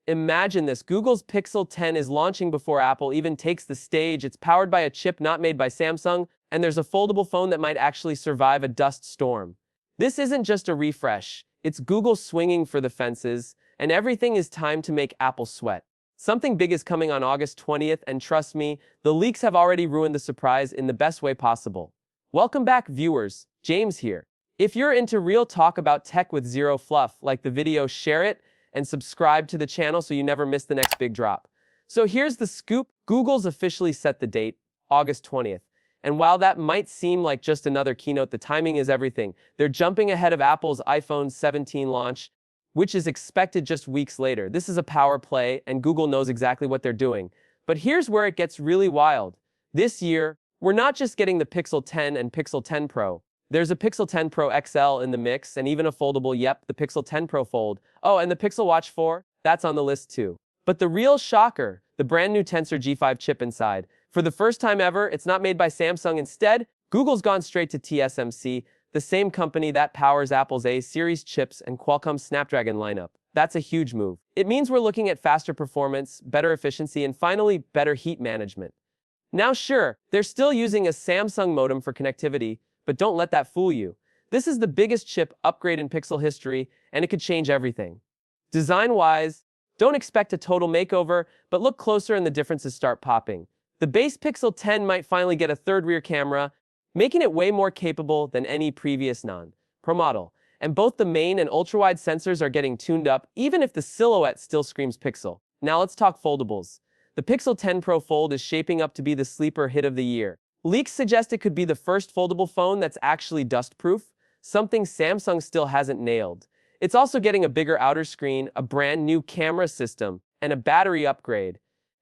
Imagine this, Google's Pixel 10 is launching before Apple even takes the stage. It's powered by a chip not made by Samsung, and there's a foldable phone that might actually survive a dust storm. This isn't just a refresh, it's Google swinging for the fences, and everything is timed to make Apple sweat. Something big is coming on August 20th, and trust me, the leaks have already ruined the surprise in the best way possible. Welcome back, viewers. James here. If you're into real talk about tech with zero fluff, like the video, share it and subscribe to the channel so you never miss the next big drop. So here's the scoop. Google's officially set the date, August 20th. And while that might seem like just another keynote, the timing is everything. They're jumping ahead of Apple's iPhone 17 launch, which is expected just weeks later. This is a power play, and Google knows exactly what they're doing. But here's where it gets really wild. This year, we're not just getting the Pixel 10 and Pixel 10 Pro. There's a Pixel 10 Pro XL in the mix, and even a foldable, the Pixel 10 Pro Fold. Oh, and the Pixel Watch 4, that's on the list too. But the real shocker, the brand new Tensor G5 chip inside. For the first time ever, it's not made by Samsung. Instead, Google's gone straight to TSMC, the same company that powers Apple's A series chips and Qualcomm's Snapdragon lineup. That's a huge move. It means we're looking at faster performance, better efficiency, and finally, better heat management. Now sure, they're still using a Samsung modem for connectivity, but don't let that fool you. This is the biggest chip upgrade in Pixel history, and it could change everything. Design-wise, don't expect a total makeover, but look closer and the differences start popping. The base Pixel 10 might finally get a third rear camera, making it way more capable than any previous non-Pro model. And both the main and ultra-wide sensors are getting tuned up, even if the silhouette still screams Pixel. Now let's talk foldables. The Pixel 10 Pro Fold is shaping up to be the sleeper hit of the year. Leaks suggest it could be the first foldable phone that's actually dust-proof, something Samsung still hasn't nailed. It's also getting a bigger outer screen, a brand new camera system, and a battery upgrade.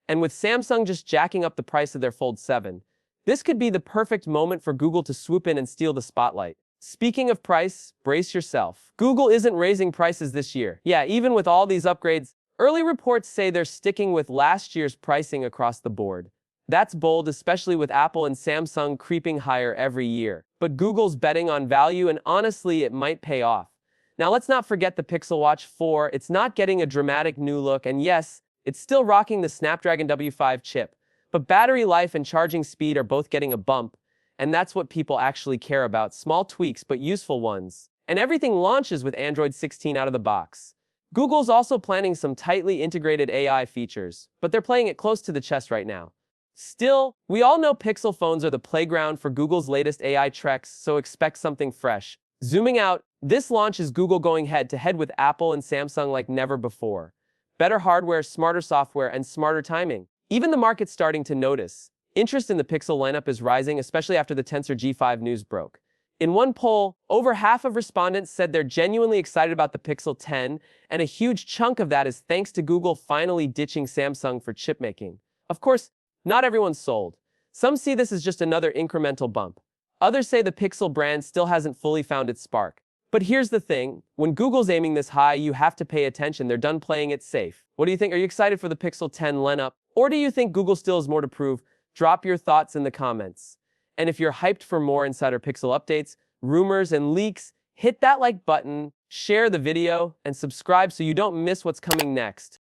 And with Samsung just jacking up the price of their Fold 7, this could be the perfect moment for Google to swoop in and steal the spotlight. Speaking of price, brace yourself. Google isn't raising prices this year. Yeah, even with all these upgrades, early reports say they're sticking with last year's pricing across the board. That's bold, especially with Apple and Samsung creeping higher every year. But Google's betting on value, and honestly, it might pay off. Now let's not forget the Pixel Watch 4. It's not getting a dramatic new look, and yes, it's still rocking the Snapdragon W5 chip. But battery life and charging speed are both getting a bump, and that's what people actually care about. Small tweaks, but useful ones. And everything launches with Android 16 out of the box. Google's also planning some tightly integrated AI features, but they're playing it close to the chest right now. Still, we all know Pixel phones are the playground for Google's latest AI tricks, so expect something fresh. Zooming out, this launch is Google going head-to-head with Apple and Samsung like never before. Better hardware, smarter software, and smarter timing. Even the market's starting to notice. Interest in the Pixel lineup is rising, especially after the Tensor G5 news broke. In one poll, over half of respondents said they're genuinely excited about the Pixel 10, and a huge chunk of that is thanks to Google finally ditching Samsung for chip making. Of course, not everyone's sold. Some see this as just another incremental bump. Others say the Pixel brand still hasn't fully found its spark. But here's the thing, when Google's aiming this high, you have to pay attention. They're done playing it safe. What do you think? Are you excited for the Pixel 10 lineup? Or do you think Google still has more to prove? Drop your thoughts in the comments. And if you're hyped for more Insider Pixel updates, rumors, and leaks, hit that like button, share the video, and subscribe so you don't miss what's coming next.